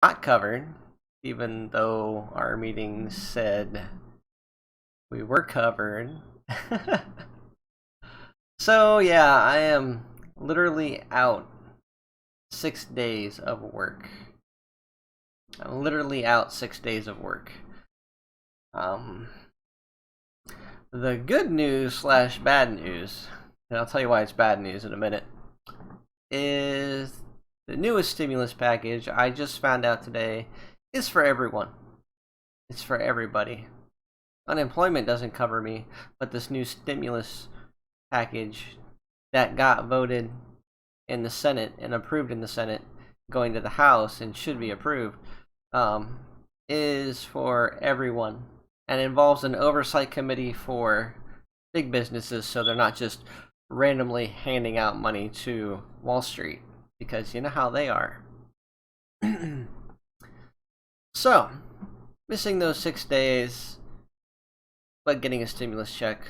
not covered, even though our meeting said we were covered. So, yeah, I am literally out 6 days of work. I'm literally out 6 days of work. Um, the good news slash bad news, and I'll tell you why it's bad news in a minute, is the newest stimulus package I just found out today is for everyone. It's for everybody. Unemployment doesn't cover me, but this new stimulus package that got voted in the Senate and approved in the Senate, going to the House and should be approved, um, is for everyone and involves an oversight committee for big businesses, so they're not just randomly handing out money to Wall Street, because you know how they are. So, missing those 6 days, but getting a stimulus check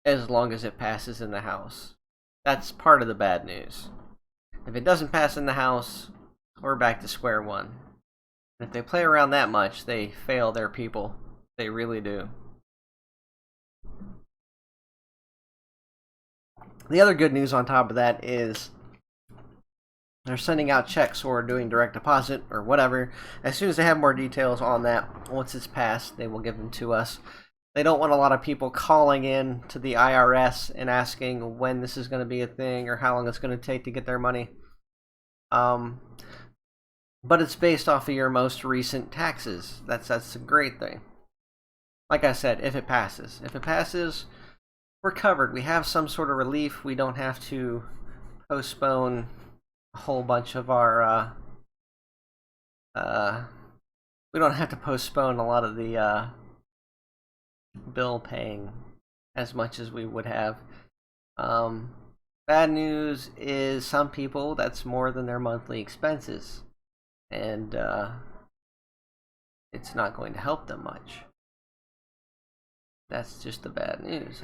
as long as it passes in the House. That's part of the bad news. If it doesn't pass in the House, we're back to square one. If they play around that much, they fail their people. They really do. The other good news on top of that is they're sending out checks or doing direct deposit or whatever. As soon as they have more details on that, once it's passed, they will give them to us. They don't want a lot of people calling in to the IRS and asking when this is going to be a thing or how long it's going to take to get their money. But it's based off of your most recent taxes. That's a great thing. Like I said, if it passes. If it passes, we're covered. We have some sort of relief. We don't have to postpone a whole bunch of our we don't have to postpone a lot of the bill paying as much as we would have. Bad news is some people, that's more than their monthly expenses, and it's not going to help them much. That's just the bad news.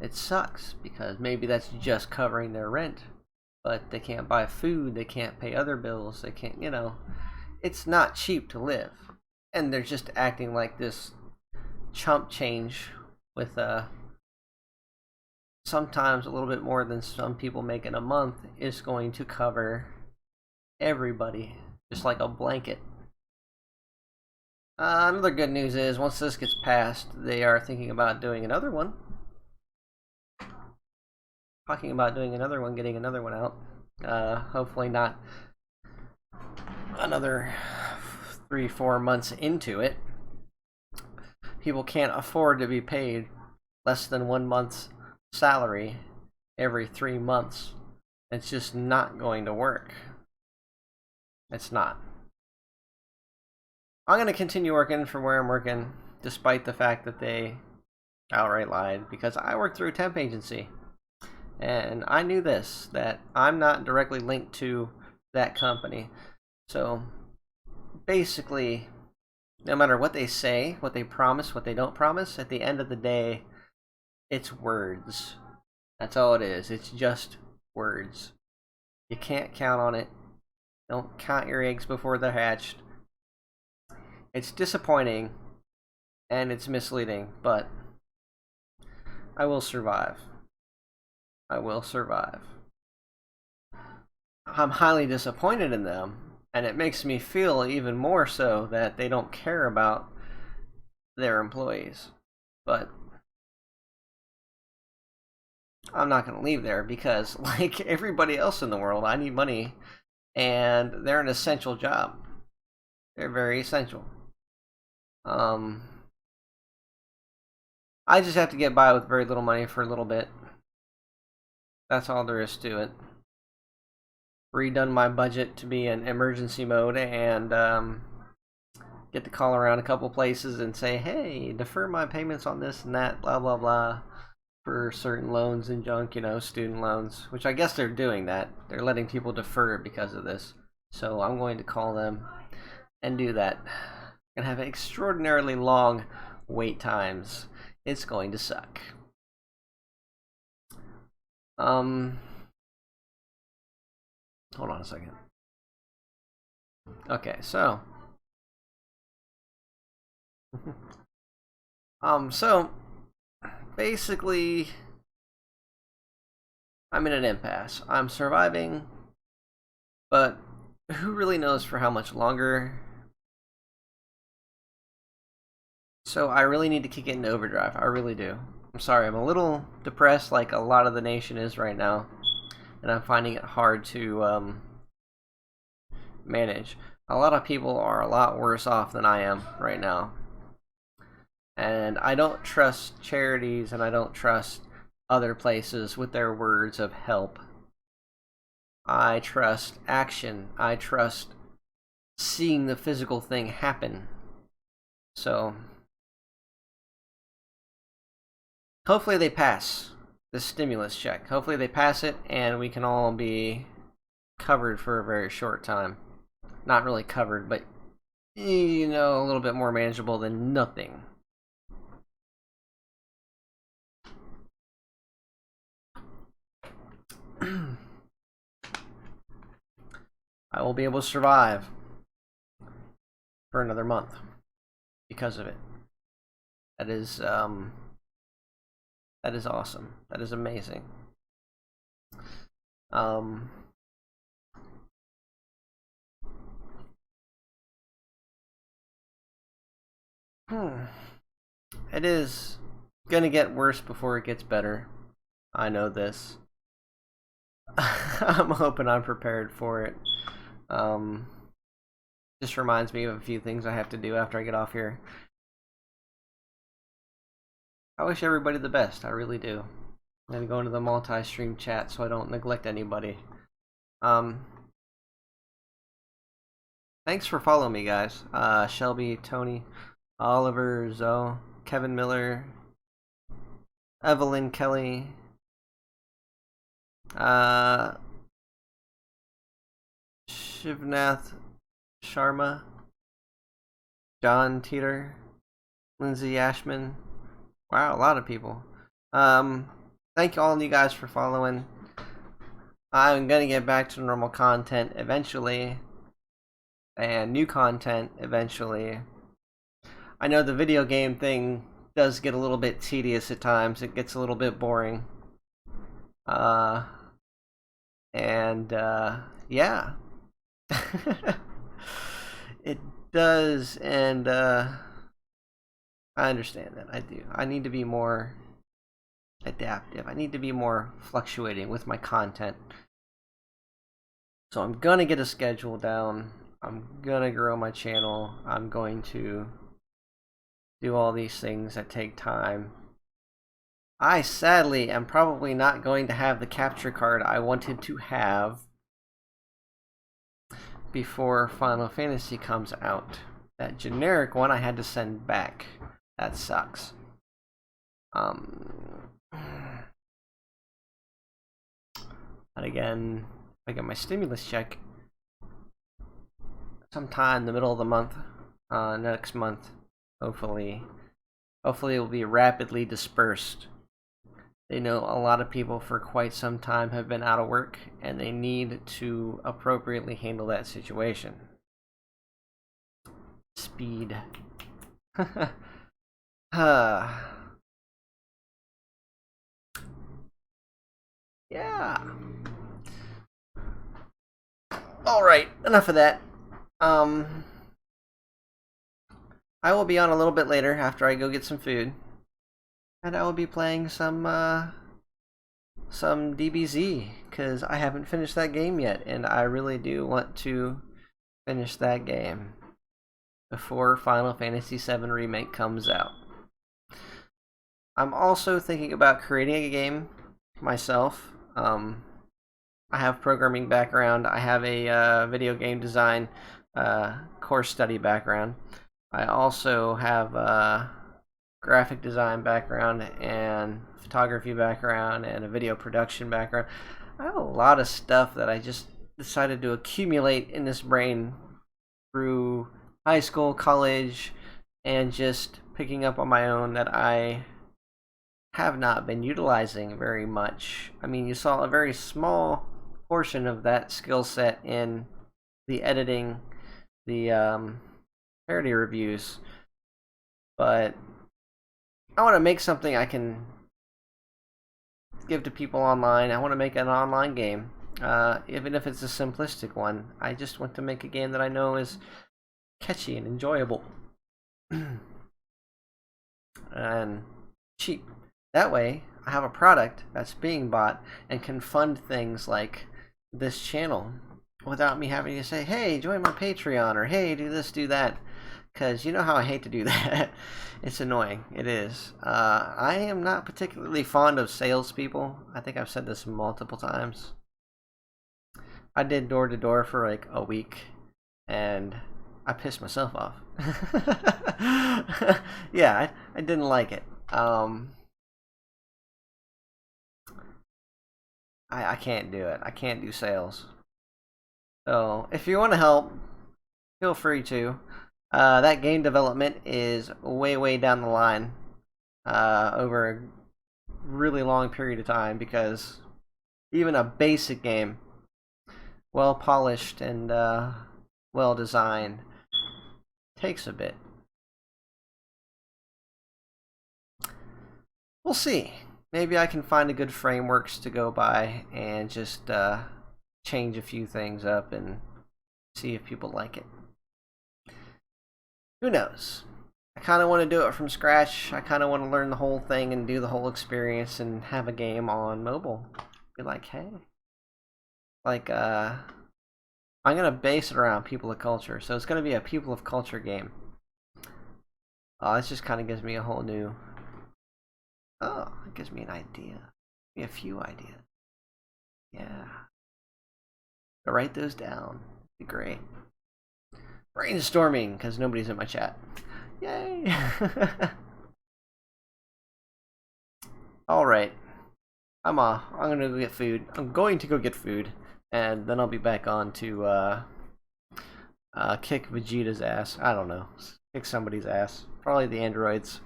It sucks, because maybe that's just covering their rent, but they can't buy food, they can't pay other bills, they can't, it's not cheap to live. And they're just acting like this chump change with sometimes a little bit more than some people make in a month is going to cover everybody, just like a blanket. Another good news is once this gets passed, they are thinking about doing another one. Talking about doing another one, getting another one out. Hopefully not another 3-4 months into it. People can't afford to be paid less than 1 month's salary every 3 months. It's just not going to work. It's not. I'm going to continue working from where I'm working, despite the fact that they outright lied, because I work through a temp agency. And I knew this, that I'm not directly linked to that company. So, basically, no matter what they say, what they promise, what they don't promise, at the end of the day, it's words. That's all it is. It's just words. You can't count on it. Don't count your eggs before they're hatched. It's disappointing and it's misleading, but I will survive. I will survive. I'm highly disappointed in them, and it makes me feel even more so that they don't care about their employees. But I'm not going to leave there because, like everybody else in the world, I need money, and they're an essential job. They're very essential. I just have to get by with very little money for a little bit. That's all there is to it. Redone my budget to be in emergency mode and get to call around a couple places and say, hey, defer my payments on this and that, blah, blah, blah, for certain loans and junk, student loans, which I guess they're doing that. They're letting people defer because of this. So I'm going to call them and do that. I'm going to have extraordinarily long wait times. It's going to suck. Hold on a second. Okay, so so basically, I'm in an impasse. I'm surviving, but who really knows for how much longer? So I really need to kick it into overdrive. I really do. I'm sorry, I'm a little depressed like a lot of the nation is right now, and I'm finding it hard to manage. A lot of people are a lot worse off than I am right now. And I don't trust charities and I don't trust other places with their words of help. I trust action. I trust seeing the physical thing happen. So, hopefully they pass the stimulus check. Hopefully they pass it and we can all be covered for a very short time. Not really covered, but you know, a little bit more manageable than nothing. I will be able to survive for another month because of it. That is awesome. That is amazing. Um, It is gonna get worse before it gets better. I know this. I'm hoping I'm prepared for it. Um, just reminds me of a few things I have to do after I get off here. I wish everybody the best. I really do. I'm gonna go into the multi-stream chat so I don't neglect anybody. Um, Thanks for following me, guys. Shelby, Tony, Oliver, Zoe, Kevin Miller, Evelyn Kelly, Shivnath Sharma, John Teeter, Lindsay Ashman. Wow, a lot of people. Thank all of you guys for following. I'm gonna get back to normal content eventually, and new content eventually. I know the video game thing does get a little bit tedious at times. It gets a little bit boring. Yeah. It does, and I understand that. I do. I need to be more adaptive. I need to be more fluctuating with my content. So I'm gonna get a schedule down. I'm gonna grow my channel. I'm going to do all these things that take time. I sadly am probably not going to have the capture card I wanted to have before Final Fantasy comes out. That generic one I had to send back. That sucks. And again, I get my stimulus check sometime in the middle of the month, next month, hopefully. Hopefully it will be rapidly dispersed. They know a lot of people for quite some time have been out of work, and they need to appropriately handle that situation. Speed. Yeah. Alright, enough of that. I will be on a little bit later after I go get some food. And I will be playing some DBZ, because I haven't finished that game yet, and I really do want to finish that game before Final Fantasy VII Remake comes out. I'm also thinking about creating a game myself. I have programming background. I have a video game design course study background. I also have a graphic design background and photography background and a video production background. I have a lot of stuff that I just decided to accumulate in this brain through high school, college, and just picking up on my own that I have not been utilizing very much. I mean, you saw a very small portion of that skill set in the editing the parody reviews, but I want to make something I can give to people online. I want to make an online game, even if it's a simplistic one. I just want to make a game that I know is catchy and enjoyable and cheap. That way, I have a product that's being bought and can fund things like this channel without me having to say, hey, join my Patreon, or hey, do this, do that. Because you know how I hate to do that. It's annoying. It is. I am not particularly fond of salespeople. I think I've said this multiple times. I did door to door for like a week, and I pissed myself off. Yeah, I didn't like it. I can't do it. I can't do sales. So if you want to help, feel free to. That game development is way, way down the line over a really long period of time, because even a basic game, well polished and well designed, takes a bit. We'll see. Maybe I can find a good frameworks to go by and just change a few things up and see if people like it. Who knows? I kind of want to do it from scratch. I kind of want to learn the whole thing and do the whole experience and have a game on mobile. Be like, hey. Like, I'm going to base it around People of Culture. So it's going to be a People of Culture game. This just kind of gives me a whole new... Oh, it gives me an idea. Give me a few ideas. Yeah. I'll write those down. Be great. Brainstorming, because nobody's in my chat. Yay! Alright. I'm gonna go get food. I'm going to go get food, and then I'll be back on to kick Vegeta's ass. I don't know. Kick somebody's ass. Probably the androids.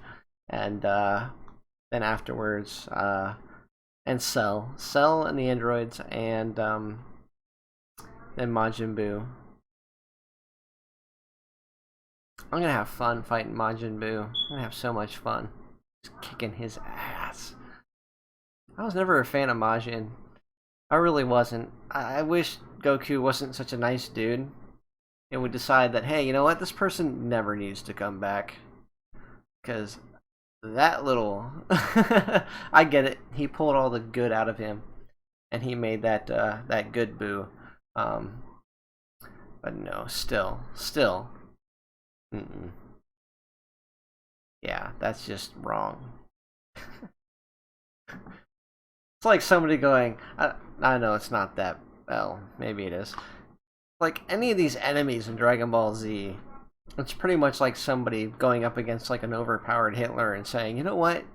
And then afterwards, and Cell and the androids, and then Majin Buu. I'm gonna have fun fighting Majin Buu. I'm gonna have so much fun just kicking his ass. I was never a fan of Majin. I really wasn't. I wish Goku wasn't such a nice dude and would decide that, hey, you know what, this person never needs to come back. Because that little... I get it. He pulled all the good out of him. And he made that that good Buu. But no, still. Mm-mm. Yeah, that's just wrong. It's like somebody going, I know it's not that, well, maybe it is. Like any of these enemies in Dragon Ball Z, it's pretty much like somebody going up against like an overpowered Hitler and saying, you know what?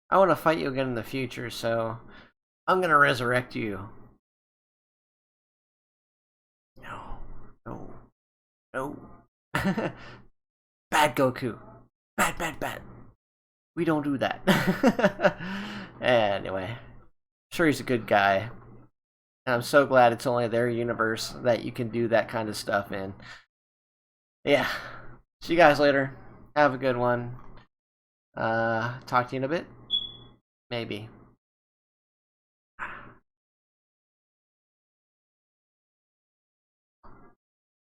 I want to fight you again in the future, so I'm gonna resurrect you. No. Bad Goku. Bad. We don't do that. Anyway, I'm sure he's a good guy. And I'm so glad it's only their universe that you can do that kind of stuff in. Yeah. See you guys later. Have a good one. Talk to you in a bit? Maybe.